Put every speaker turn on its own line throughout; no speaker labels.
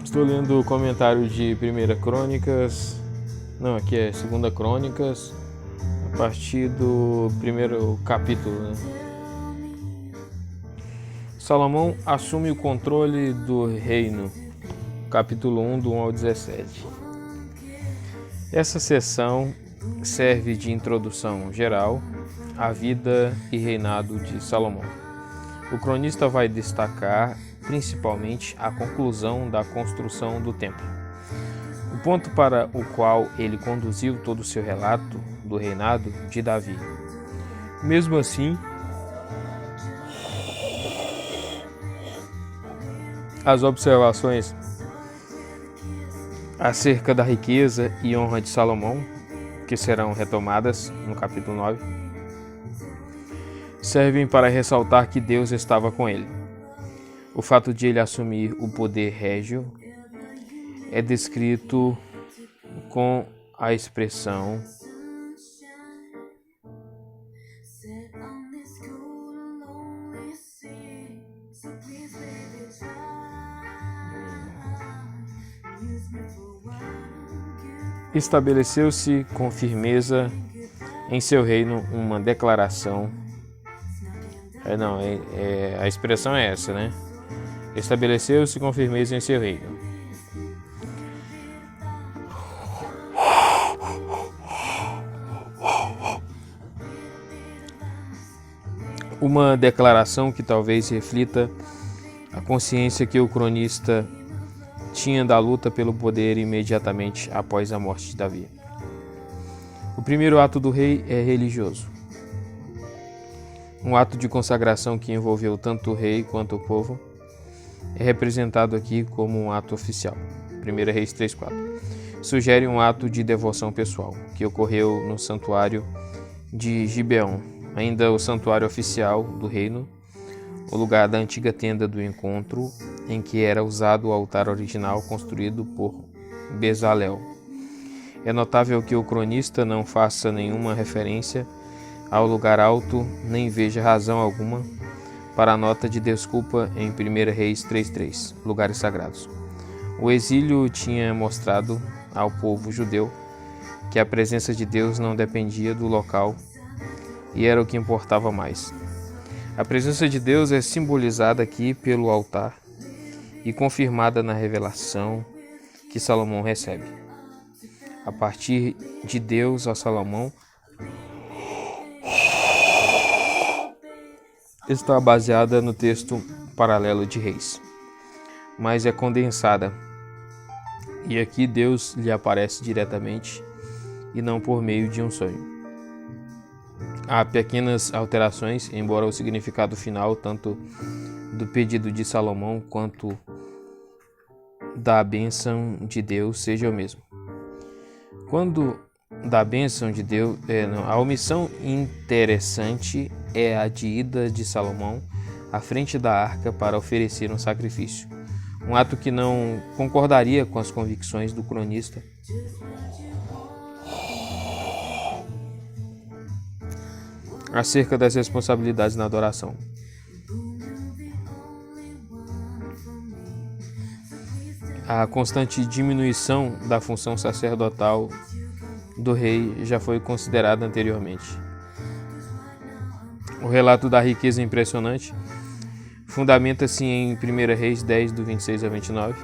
Estou lendo o comentário de 1 Crônicas, não, aqui é 2 Crônicas, a partir do primeiro capítulo, né? Salomão assume o controle do reino, capítulo 1, do 1 ao 17. Essa sessão serve de introdução geral à vida e reinado de Salomão. O cronista vai destacar principalmente a conclusão da construção do templo, o ponto para o qual ele conduziu todo o seu relato do reinado de Davi. Mesmo assim, as observações acerca da riqueza e honra de Salomão, que serão retomadas no capítulo 9, servem para ressaltar que Deus estava com ele. O fato de ele assumir o poder régio é descrito com a expressão estabeleceu-se com firmeza em seu reino uma declaração. A expressão é essa, né? Estabeleceu-se com firmeza em seu reino. Uma declaração que talvez reflita a consciência que o cronista tinha da luta pelo poder imediatamente após a morte de Davi. O primeiro ato do rei é religioso. Um ato de consagração que envolveu tanto o rei quanto o povo é representado aqui como um ato oficial. 1 Reis 3:4. Sugere um ato de devoção pessoal, que ocorreu no santuário de Gibeão, ainda o santuário oficial do reino, o lugar da antiga tenda do encontro, em que era usado o altar original construído por Bezalel. É notável que o cronista não faça nenhuma referência ao lugar alto, nem veja razão alguma para a nota de desculpa em 1 Reis 3:3, lugares sagrados. O exílio tinha mostrado ao povo judeu que a presença de Deus não dependia do local e era o que importava mais. A presença de Deus é simbolizada aqui pelo altar e confirmada na revelação que Salomão recebe. A partir de Deus a Salomão, está baseada no texto paralelo de Reis, mas é condensada. E aqui Deus lhe aparece diretamente e não por meio de um sonho. Há pequenas alterações, embora o significado final, tanto do pedido de Salomão quanto da bênção de Deus, seja o mesmo. Quando da bênção de Deus, a omissão interessante é a de ida de Salomão à frente da arca para oferecer um sacrifício, um ato que não concordaria com as convicções do cronista. Acerca das responsabilidades na adoração. A constante diminuição da função sacerdotal do rei já foi considerada anteriormente. O relato da riqueza impressionante fundamenta-se em 1 Reis 10, do 26 a 29,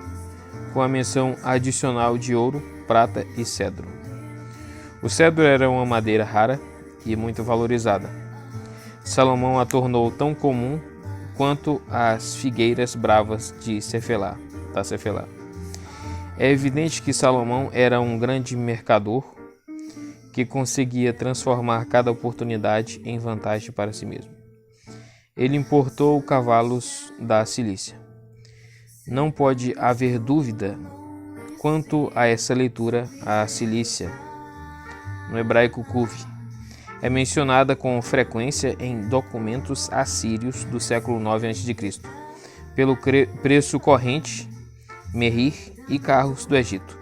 com a menção adicional de ouro, prata e cedro. O cedro era uma madeira rara e muito valorizada. Salomão a tornou tão comum quanto as figueiras bravas de Cefelá. É evidente que Salomão era um grande mercador que conseguia transformar cada oportunidade em vantagem para si mesmo. Ele importou cavalos da Cilícia. Não pode haver dúvida quanto a essa leitura. A Cilícia, no hebraico Kuv, é mencionada com frequência em documentos assírios do século 9 a.C., pelo preço corrente, merrir e carros do Egito,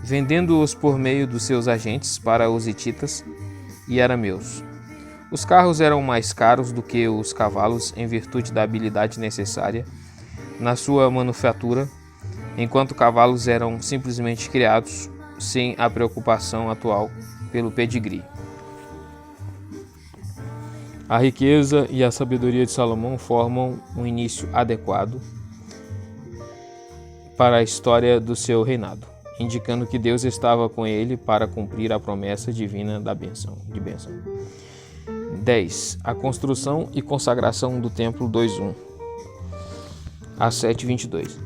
vendendo-os por meio dos seus agentes para os hititas e arameus. Os carros eram mais caros do que os cavalos em virtude da habilidade necessária na sua manufatura, enquanto cavalos eram simplesmente criados sem a preocupação atual pelo pedigree. A riqueza e a sabedoria de Salomão formam um início adequado para a história do seu reinado, indicando que Deus estava com ele para cumprir a promessa divina de bênção. 10. A construção e consagração do templo 2:1 a 7:22.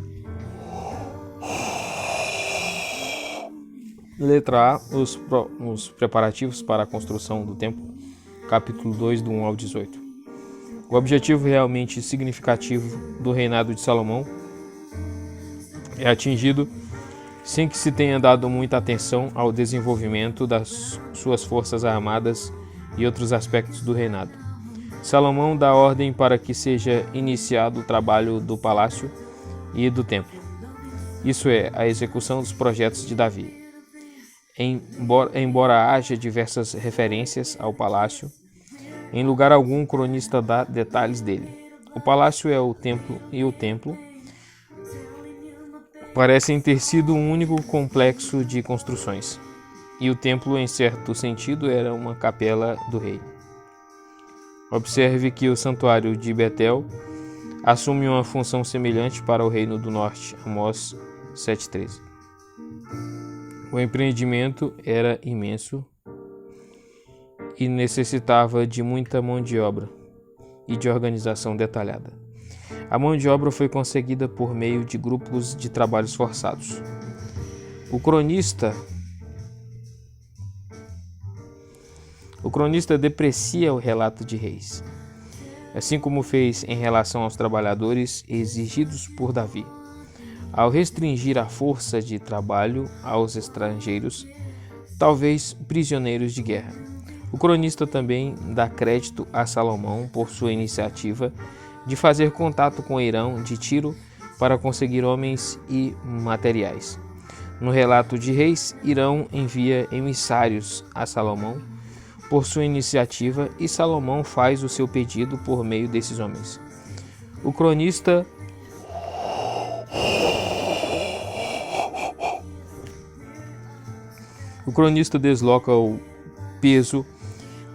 Letra A. Os preparativos para a construção do templo, capítulo 2, do 1 ao 18. O objetivo realmente significativo do reinado de Salomão é atingido sem que se tenha dado muita atenção ao desenvolvimento das suas forças armadas e outros aspectos do reinado. Salomão dá ordem para que seja iniciado o trabalho do palácio e do templo, isso é, a execução dos projetos de Davi. Embora haja diversas referências ao palácio, em lugar algum o cronista dá detalhes dele. O palácio é o templo e o templo parecem ter sido um único complexo de construções, e o templo, em certo sentido, era uma capela do rei. Observe que o santuário de Betel assume uma função semelhante para o reino do norte, Amós 7:13. O empreendimento era imenso e necessitava de muita mão de obra e de organização detalhada. A mão de obra foi conseguida por meio de grupos de trabalhos forçados. O cronista deprecia o relato de reis, assim como fez em relação aos trabalhadores exigidos por Davi. Ao restringir a força de trabalho aos estrangeiros, talvez prisioneiros de guerra. O cronista também dá crédito a Salomão por sua iniciativa de fazer contato com Irão de Tiro para conseguir homens e materiais. No relato de Reis, Irão envia emissários a Salomão por sua iniciativa e Salomão faz o seu pedido por meio desses homens. O cronista desloca o peso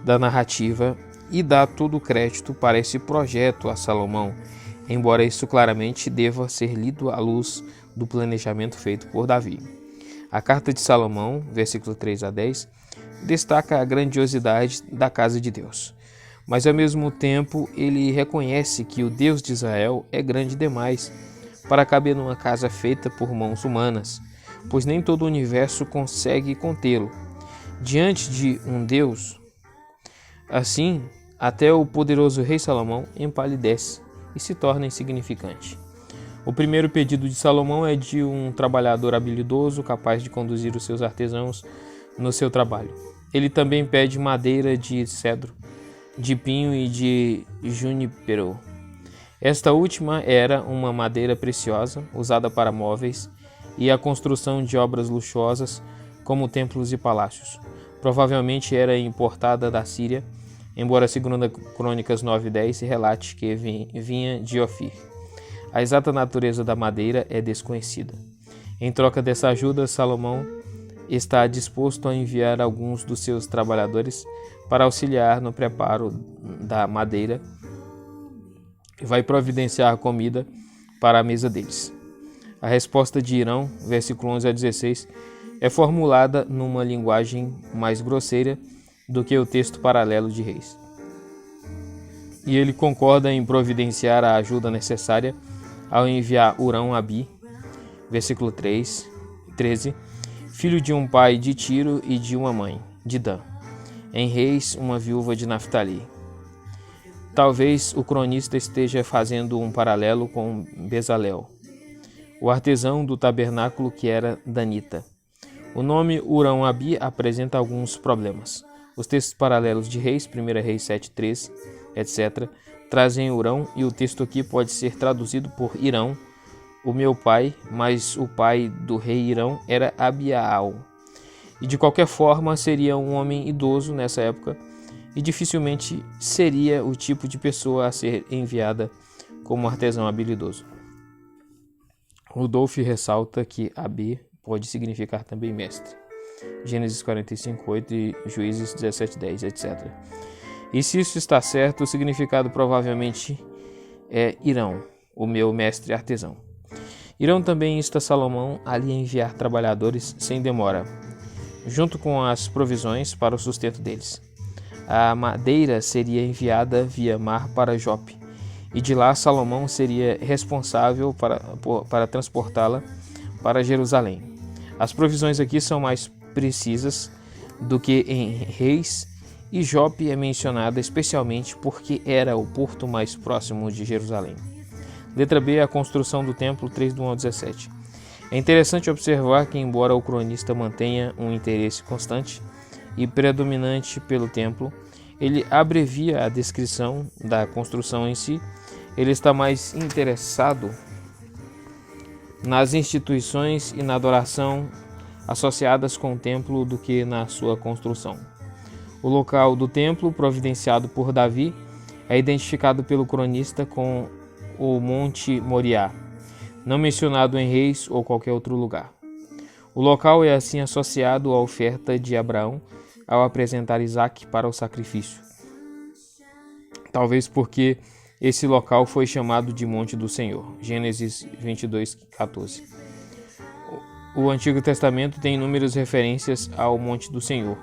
da narrativa e dá todo o crédito para esse projeto a Salomão, embora isso claramente deva ser lido à luz do planejamento feito por Davi. A carta de Salomão, versículo 3 a 10, destaca a grandiosidade da casa de Deus, mas ao mesmo tempo ele reconhece que o Deus de Israel é grande demais para caber numa casa feita por mãos humanas, pois nem todo o universo consegue contê-lo. Diante de um Deus assim, até o poderoso rei Salomão empalidece e se torna insignificante. O primeiro pedido de Salomão é de um trabalhador habilidoso capaz de conduzir os seus artesãos no seu trabalho. Ele também pede madeira de cedro, de pinho e de junípero. Esta última era uma madeira preciosa, usada para móveis e a construção de obras luxuosas, como templos e palácios. Provavelmente era importada da Síria, embora 2 Crônicas 9:10 relate que vinha de Ofir. A exata natureza da madeira é desconhecida. Em troca dessa ajuda, Salomão está disposto a enviar alguns dos seus trabalhadores para auxiliar no preparo da madeira e vai providenciar comida para a mesa deles. A resposta de Irão, versículo 11 a 16, é formulada numa linguagem mais grosseira do que o texto paralelo de Reis. E ele concorda em providenciar a ajuda necessária ao enviar Hurão-Abi, versículo 13, filho de um pai de Tiro e de uma mãe, de Dan, em Reis, uma viúva de Naftali. Talvez o cronista esteja fazendo um paralelo com Bezalel, o artesão do tabernáculo que era danita. O nome Hurão-Abi apresenta alguns problemas. Os textos paralelos de Reis, 1 Reis 7:3, etc., trazem Hurão e o texto aqui pode ser traduzido por Irão, o meu pai, mas o pai do rei Irão era Abiaal. E de qualquer forma seria um homem idoso nessa época e dificilmente seria o tipo de pessoa a ser enviada como artesão habilidoso. Rudolf ressalta que AB pode significar também mestre. Gênesis 45:8 e Juízes 17:10, etc. E se isso está certo, o significado provavelmente é Irão, o meu mestre artesão. Irão também insta Salomão a lhe enviar trabalhadores sem demora, junto com as provisões para o sustento deles. A madeira seria enviada via mar para Jope, e de lá Salomão seria responsável para transportá-la para Jerusalém. As provisões aqui são mais precisas do que em Reis, e Jope é mencionada especialmente porque era o porto mais próximo de Jerusalém. Letra B, a construção do templo, 3:1-17. É interessante observar que, embora o cronista mantenha um interesse constante e predominante pelo templo, ele abrevia a descrição da construção em si. Ele está mais interessado nas instituições e na adoração associadas com o templo do que na sua construção. O local do templo, providenciado por Davi, é identificado pelo cronista com o Monte Moriá, não mencionado em Reis ou qualquer outro lugar. O local é assim associado à oferta de Abraão ao apresentar Isaque para o sacrifício. Talvez porque esse local foi chamado de Monte do Senhor. Gênesis 22:14. O Antigo Testamento tem inúmeras referências ao Monte do Senhor,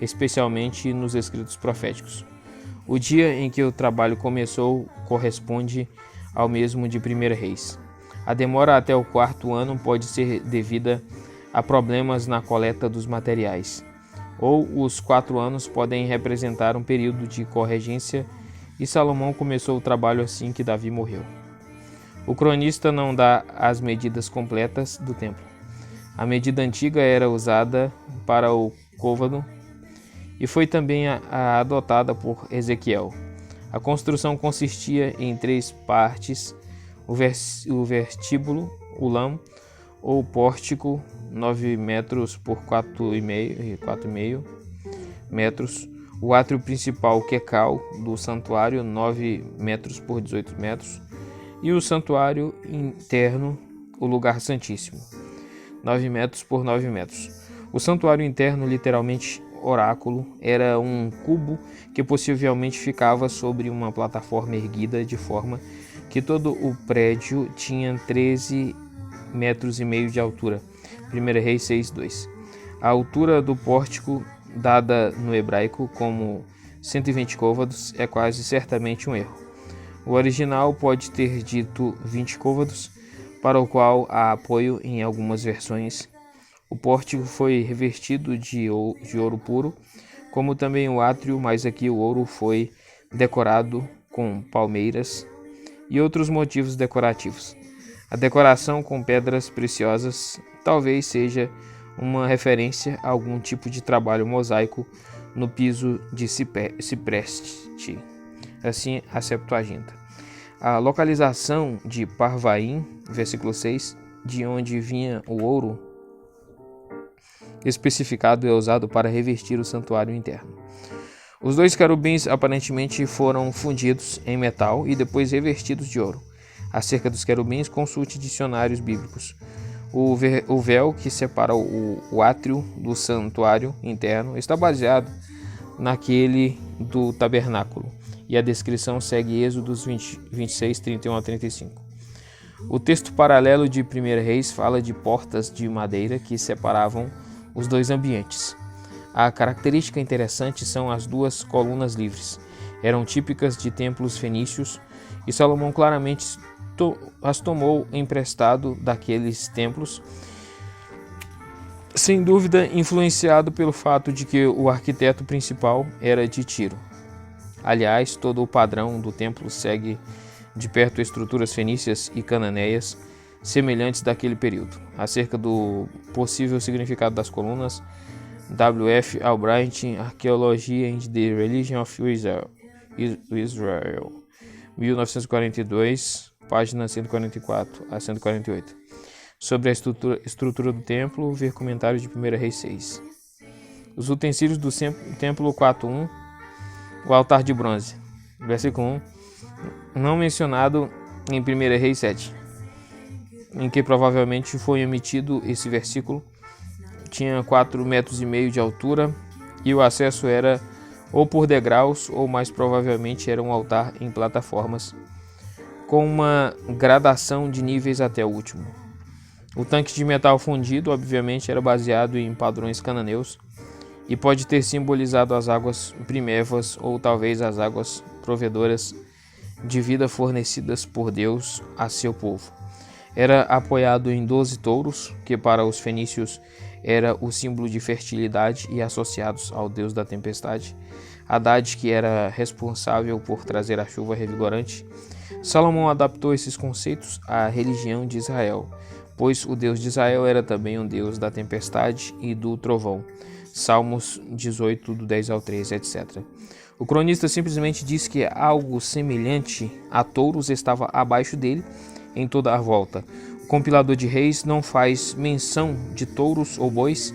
especialmente nos escritos proféticos. O dia em que o trabalho começou corresponde ao mesmo de 1 Reis. A demora até o 4º ano pode ser devida a problemas na coleta dos materiais, ou os 4 anos podem representar um período de corregência, e Salomão começou o trabalho assim que Davi morreu. O cronista não dá as medidas completas do templo. A medida antiga era usada para o côvado e foi também adotada por Ezequiel. A construção consistia em 3 partes: o vestíbulo, o lão ou pórtico, 9 metros por 4,5 metros, o átrio principal, quecal, do santuário, 9 metros por 18 metros, e o santuário interno, o lugar santíssimo, 9 metros por 9 metros. O santuário interno, literalmente oráculo, era um cubo que possivelmente ficava sobre uma plataforma erguida de forma que todo o prédio tinha 13,5 metros de altura. 1 Reis 6:2. A altura do pórtico, dada no hebraico como 120 côvados, é quase certamente um erro. O original pode ter dito 20 côvados, para o qual há apoio em algumas versões. O pórtico foi revestido de ouro puro, como também o átrio, mas aqui o ouro foi decorado com palmeiras e outros motivos decorativos. A decoração com pedras preciosas talvez seja uma referência a algum tipo de trabalho mosaico no piso de cipreste, assim a Septuaginta. A localização de Parvaim, versículo 6, de onde vinha o ouro especificado, é usado para revestir o santuário interno. Os 2 querubins aparentemente foram fundidos em metal e depois revestidos de ouro. Acerca dos querubins, consulte dicionários bíblicos. O véu que separa o átrio do santuário interno está baseado naquele do tabernáculo, e a descrição segue Êxodos 26, 31-35. O texto paralelo de 1 Reis fala de portas de madeira que separavam os 2 ambientes. A característica interessante são as 2 colunas livres. Eram típicas de templos fenícios, e Salomão claramente as tomou emprestado daqueles templos, sem dúvida influenciado pelo fato de que o arquiteto principal era de Tiro. Aliás, todo o padrão do templo segue de perto estruturas fenícias e cananeias semelhantes daquele período. Acerca do possível significado das colunas, W.F. Albright, Archaeology and the Religion of Israel, 1942, página 144 a 148. Sobre a estrutura do templo, ver comentários de 1 Reis 6. Os utensílios do templo 4.1 O altar de bronze. Versículo 1. Não mencionado em 1 Reis 7, em que provavelmente foi omitido esse versículo. Tinha 4,5 metros de altura e o acesso era ou por degraus ou mais provavelmente era um altar em plataformas com uma gradação de níveis até o último. O tanque de metal fundido obviamente era baseado em padrões cananeus e pode ter simbolizado as águas primevas ou talvez as águas provedoras de vida fornecidas por Deus a seu povo. Era apoiado em 12 touros, que para os fenícios era o símbolo de fertilidade e associados ao deus da tempestade. Haddad, que era responsável por trazer a chuva revigorante. Salomão adaptou esses conceitos à religião de Israel, pois o Deus de Israel era também um Deus da tempestade e do trovão. Salmos 18, do 10 ao 13, etc. O cronista simplesmente diz que algo semelhante a touros estava abaixo dele em toda a volta. O compilador de Reis não faz menção de touros ou bois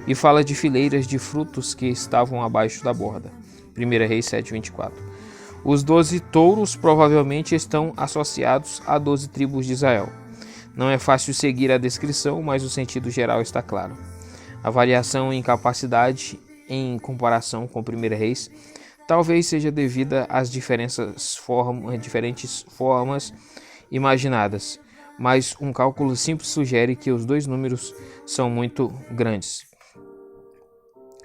e fala de fileiras de frutos que estavam abaixo da borda. 1 Reis 7:24. Os 12 touros provavelmente estão associados a 12 tribos de Israel. Não é fácil seguir a descrição, mas o sentido geral está claro. A variação em capacidade em comparação com 1 Reis talvez seja devida às diferentes formas imaginadas, mas um cálculo simples sugere que os dois números são muito grandes.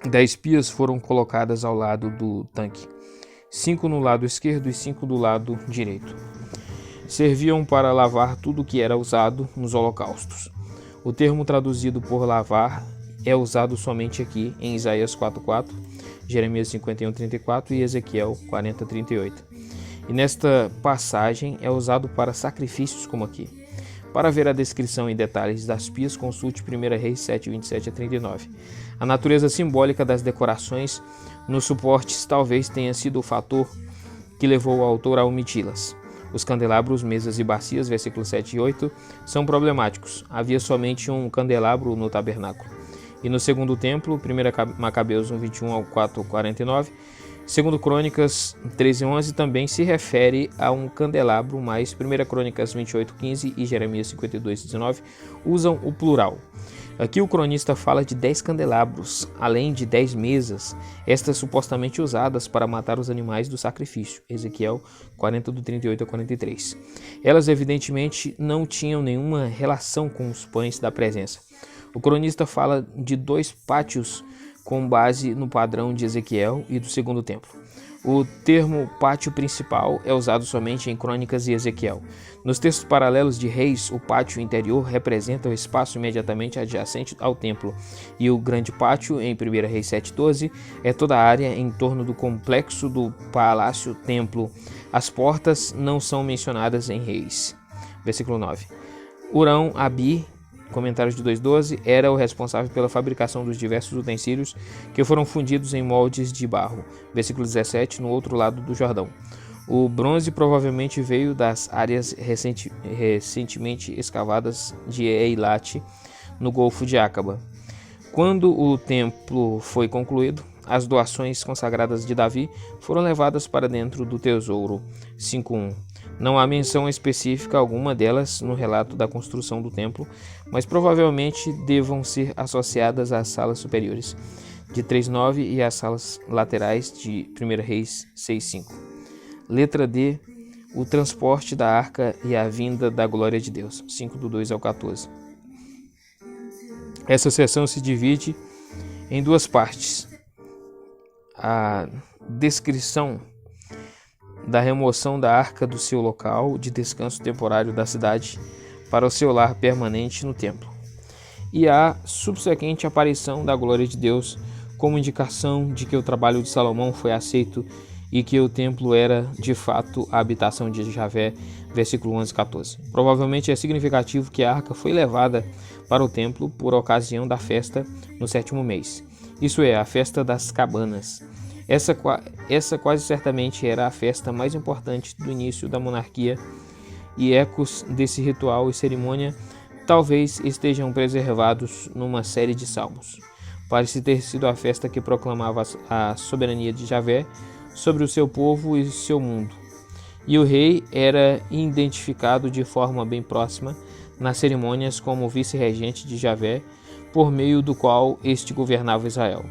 10 pias foram colocadas ao lado do tanque, 5 no lado esquerdo e 5 do lado direito. Serviam para lavar tudo que era usado nos holocaustos. O termo traduzido por lavar é usado somente aqui em Isaías 4:4, Jeremias 51:34 e Ezequiel 40:38. E nesta passagem é usado para sacrifícios como aqui. Para ver a descrição em detalhes das pias, consulte 1 Reis 7:27-39. A natureza simbólica das decorações nos suportes talvez tenha sido o fator que levou o autor a omiti-las. Os candelabros, mesas e bacias, versículos 7 e 8, são problemáticos. Havia somente um candelabro no tabernáculo. E no segundo templo, 1 Macabeus 1:21 ao 4:49, 2 Crônicas 13:11 também se refere a um candelabro, mas 1 Crônicas 28:15 e Jeremias 52:19 usam o plural. Aqui o cronista fala de 10 candelabros, além de 10 mesas, estas supostamente usadas para matar os animais do sacrifício, Ezequiel 40, do 38 a 43. Elas evidentemente não tinham nenhuma relação com os pães da presença. O cronista fala de 2 pátios com base no padrão de Ezequiel e do segundo templo. O termo pátio principal é usado somente em Crônicas e Ezequiel. Nos textos paralelos de Reis, o pátio interior representa o espaço imediatamente adjacente ao templo, e o grande pátio, em 1 Reis 7:12, é toda a área em torno do complexo do palácio-templo. As portas não são mencionadas em Reis. Versículo 9. Urão-Abi, comentários de 2:12, era o responsável pela fabricação dos diversos utensílios que foram fundidos em moldes de barro. Versículo 17, no outro lado do Jordão. O bronze provavelmente veio das áreas recentemente escavadas de Eilat, no Golfo de Acaba. Quando o templo foi concluído, as doações consagradas de Davi foram levadas para dentro do tesouro. 5:1. Não há menção específica alguma delas no relato da construção do templo, mas provavelmente devam ser associadas às salas superiores de 3:9 e às salas laterais de 1 Reis 6:5. Letra D. O transporte da arca e a vinda da glória de Deus. 5 do 2 ao 14. Essa seção se divide em 2 partes. A descrição da remoção da arca do seu local de descanso temporário da cidade para o seu lar permanente no templo, e a subsequente aparição da glória de Deus como indicação de que o trabalho de Salomão foi aceito e que o templo era de fato a habitação de Javé, versículo 11 e 14. Provavelmente é significativo que a arca foi levada para o templo por ocasião da festa no 7º mês, isso é, a festa das cabanas. Essa quase certamente era a festa mais importante do início da monarquia, e ecos desse ritual e cerimônia talvez estejam preservados numa série de salmos. Parece ter sido a festa que proclamava a soberania de Javé sobre o seu povo e seu mundo. E o rei era identificado de forma bem próxima nas cerimônias como vice-regente de Javé, por meio do qual este governava Israel.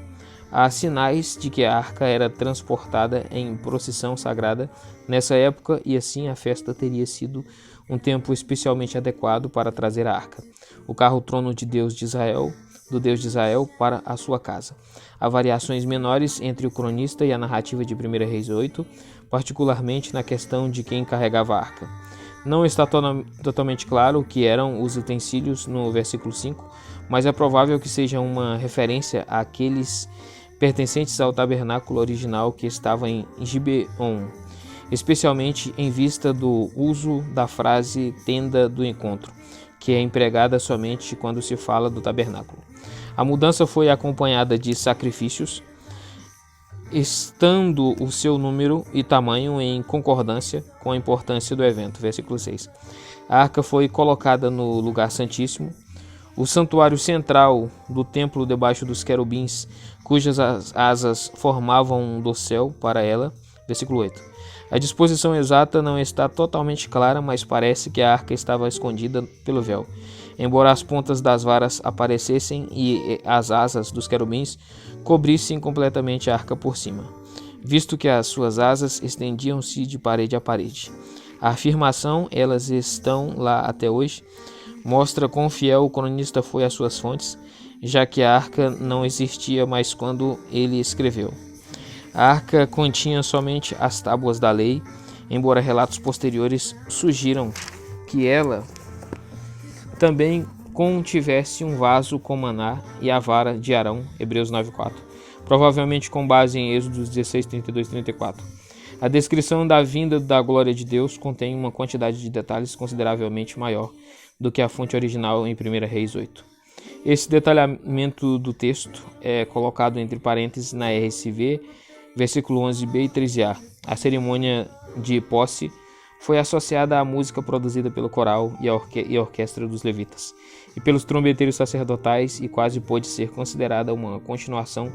Há sinais de que a arca era transportada em procissão sagrada nessa época e assim a festa teria sido um tempo especialmente adequado para trazer a arca, o carro-trono de Deus de Israel, do Deus de Israel, para a sua casa. Há variações menores entre o cronista e a narrativa de 1 Reis 8, particularmente na questão de quem carregava a arca. Não está totalmente claro o que eram os utensílios no versículo 5, mas é provável que seja uma referência àqueles pertencentes ao tabernáculo original que estava em Gibeon, especialmente em vista do uso da frase tenda do encontro, que é empregada somente quando se fala do tabernáculo. A mudança foi acompanhada de sacrifícios, estando o seu número e tamanho em concordância com a importância do evento. Versículo 6. A arca foi colocada no lugar santíssimo, o santuário central do templo debaixo dos querubins, cujas asas formavam um dossel para ela. Versículo 8. A disposição exata não está totalmente clara, mas parece que a arca estava escondida pelo véu. Embora as pontas das varas aparecessem e as asas dos querubins cobrissem completamente a arca por cima, visto que as suas asas estendiam-se de parede a parede. A afirmação, elas estão lá até hoje, mostra quão fiel o cronista foi às suas fontes, já que a arca não existia mais quando ele escreveu. A arca continha somente as tábuas da lei, embora relatos posteriores sugiram que ela também contivesse um vaso com maná e a vara de Arão, Hebreus 9:4, provavelmente com base em Êxodo 16, 32 e 34. A descrição da vinda da glória de Deus contém uma quantidade de detalhes consideravelmente maior do que a fonte original em 1 Reis 8. Esse detalhamento do texto é colocado entre parênteses na RSV, versículo 11b e 13a. A cerimônia de posse foi associada à música produzida pelo coral e a orquestra dos levitas, e pelos trombeteiros sacerdotais, e quase pôde ser considerada uma continuação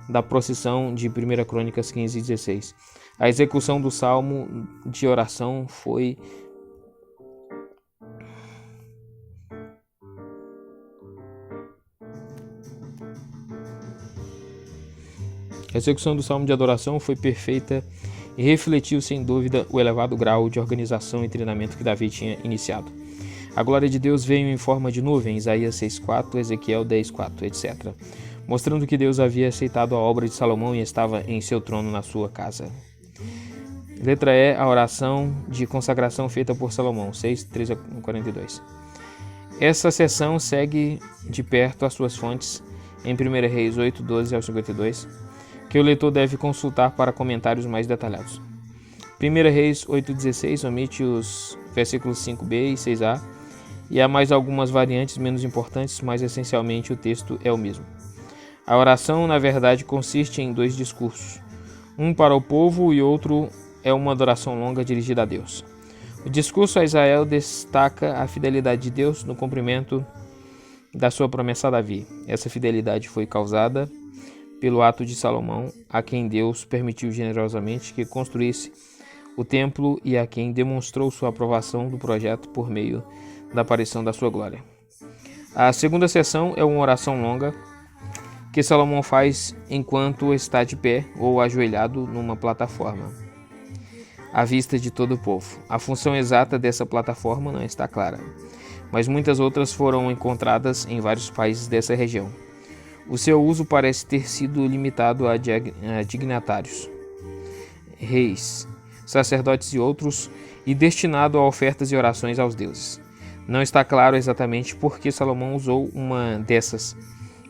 da procissão de 1 Crônicas 15 e 16. A execução do salmo de oração foi A execução do salmo de adoração foi perfeita e refletiu sem dúvida o elevado grau de organização e treinamento que Davi tinha iniciado. A glória de Deus veio em forma de nuvem, Isaías 6:4, Ezequiel 10:4, etc., mostrando que Deus havia aceitado a obra de Salomão e estava em seu trono na sua casa. Letra E, a oração de consagração feita por Salomão, 6:13-42. Essa seção segue de perto as suas fontes em 1 Reis 8:12-52, que o leitor deve consultar para comentários mais detalhados. 1 Reis 8:16 omite os versículos 5b e 6a, e há mais algumas variantes menos importantes, mas essencialmente o texto é o mesmo. A oração, na verdade, consiste em dois discursos, um para o povo e outro é uma adoração longa dirigida a Deus. O discurso a Israel destaca a fidelidade de Deus no cumprimento da sua promessa a Davi. Essa fidelidade foi causada pelo ato de Salomão, a quem Deus permitiu generosamente que construísse o templo e a quem demonstrou sua aprovação do projeto por meio da aparição da sua glória. A segunda seção é uma oração longa que Salomão faz enquanto está de pé ou ajoelhado numa plataforma, à vista de todo o povo. A função exata dessa plataforma não está clara, mas muitas outras foram encontradas em vários países dessa região. O seu uso parece ter sido limitado a dignatários, reis, sacerdotes e outros, e destinado a ofertas e orações aos deuses. Não está claro exatamente por que Salomão usou uma dessas.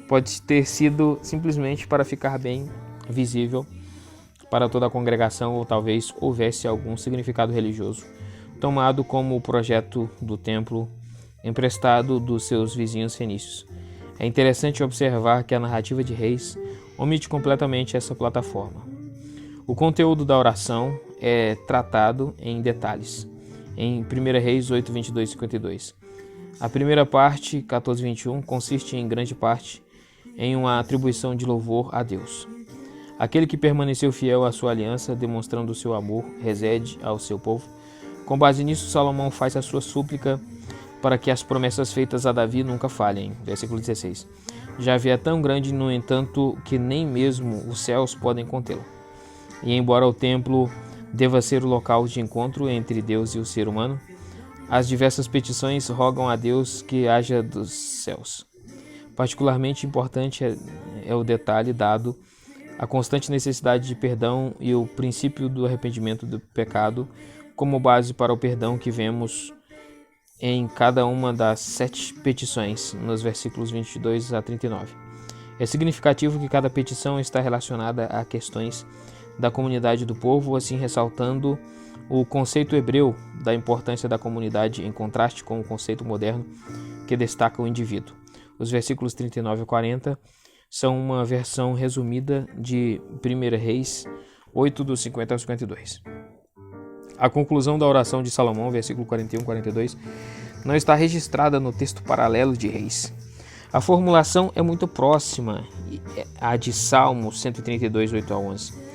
Pode ter sido simplesmente para ficar bem visível para toda a congregação, ou talvez houvesse algum significado religioso, tomado como o projeto do templo emprestado dos seus vizinhos fenícios. É interessante observar que a narrativa de Reis omite completamente essa plataforma. O conteúdo da oração é tratado em detalhes em 1 Reis 8, 22 e 52. A primeira parte, 14, 21, consiste em grande parte em uma atribuição de louvor a Deus. Aquele que permaneceu fiel à sua aliança, demonstrando o seu amor, reside ao seu povo. Com base nisso, Salomão faz a sua súplica para que as promessas feitas a Davi nunca falhem. Versículo 16. Javé é tão grande, no entanto, que nem mesmo os céus podem contê-lo. E embora o templo deva ser o local de encontro entre Deus e o ser humano, as diversas petições rogam a Deus que haja dos céus. Particularmente importante é o detalhe dado à constante necessidade de perdão e o princípio do arrependimento do pecado como base para o perdão que vemos em cada uma das 7 petições, nos versículos 22 a 39. É significativo que cada petição está relacionada a questões da comunidade do povo, assim ressaltando o conceito hebreu da importância da comunidade em contraste com o conceito moderno que destaca o indivíduo. Os versículos 39 a 40 são uma versão resumida de 1 Reis 8, dos 50 ao 52. A conclusão da oração de Salomão, versículo 41 e 42, não está registrada no texto paralelo de Reis. A formulação é muito próxima à de Salmos 132, 8 a 11.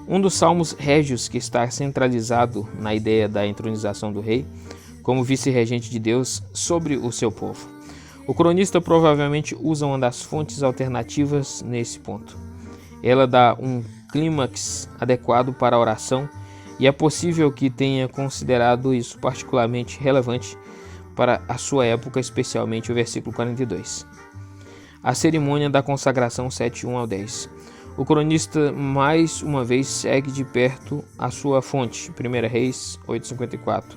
Um dos salmos régios que está centralizado na ideia da entronização do rei como vice-regente de Deus sobre o seu povo. O cronista provavelmente usa uma das fontes alternativas nesse ponto. Ela dá um clímax adequado para a oração e é possível que tenha considerado isso particularmente relevante para a sua época, especialmente o versículo 42. A cerimônia da consagração 7, 1 ao 10. O cronista mais uma vez segue de perto a sua fonte, 1 Reis 8:54.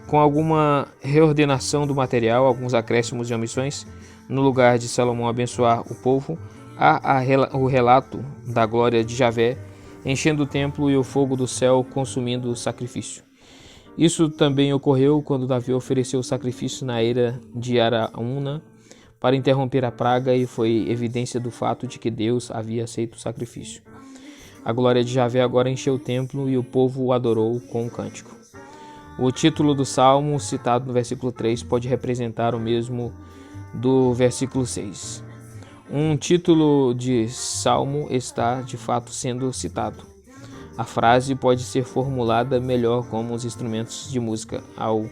Com alguma reordenação do material, alguns acréscimos e omissões, no lugar de Salomão abençoar o povo, há o relato da glória de Javé enchendo o templo e o fogo do céu consumindo o sacrifício. Isso também ocorreu quando Davi ofereceu o sacrifício na eira de Araúna para interromper a praga e foi evidência do fato de que Deus havia aceito o sacrifício. A glória de Javé agora encheu o templo e o povo o adorou com um cântico. O título do salmo citado no versículo 3 pode representar o mesmo do versículo 6. Um título de salmo está de fato sendo citado. A frase pode ser formulada melhor como os instrumentos de música ao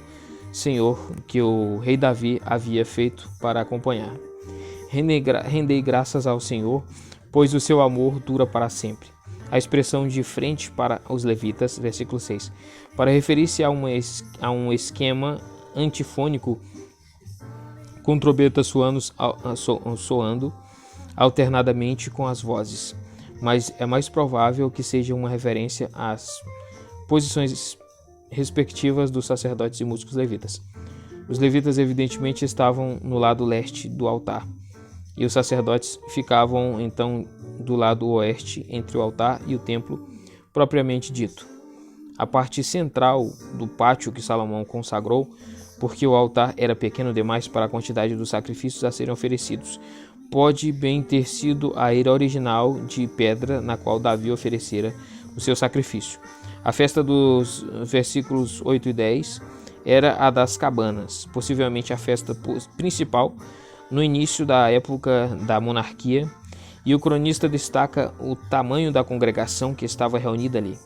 Senhor que o rei Davi havia feito para acompanhar. Rendei graças ao Senhor, pois o seu amor dura para sempre. A expressão de frente para os levitas, versículo 6, para referir-se a um esquema antifônico com trombetas soando alternadamente com as vozes, mas é mais provável que seja uma referência às posições respectivas dos sacerdotes e músicos levitas. Os levitas evidentemente estavam no lado leste do altar, e os sacerdotes ficavam então do lado oeste, entre o altar e o templo propriamente dito. A parte central do pátio que Salomão consagrou, porque o altar era pequeno demais para a quantidade dos sacrifícios a serem oferecidos, pode bem ter sido a eira original de pedra na qual Davi oferecera o seu sacrifício. A festa dos versículos 8 e 10 era a das cabanas, possivelmente a festa principal no início da época da monarquia, e o cronista destaca o tamanho da congregação que estava reunida ali.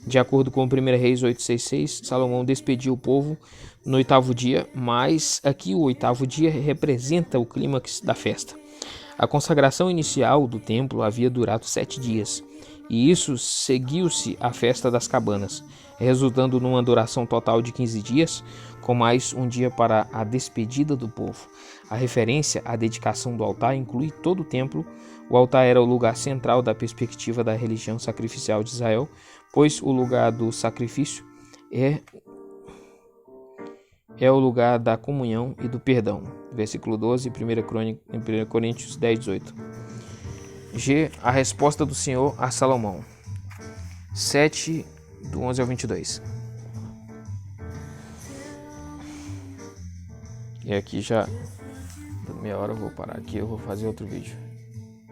De acordo com 1 Reis 8:6, Salomão despediu o povo no 8º dia, mas aqui o 8º dia representa o clímax da festa. A consagração inicial do templo havia durado 7 dias, e isso seguiu-se à festa das cabanas, resultando numa duração total de 15 dias, com mais um dia para a despedida do povo. A referência à dedicação do altar inclui todo o templo. O altar era o lugar central da perspectiva da religião sacrificial de Israel, pois o lugar do sacrifício é o lugar da comunhão e do perdão. Versículo 12, 1 Coríntios 10, 18. G. A resposta do Senhor a Salomão. 7, do 11 ao 22. E aqui já, meia hora eu vou parar aqui, eu vou fazer outro vídeo.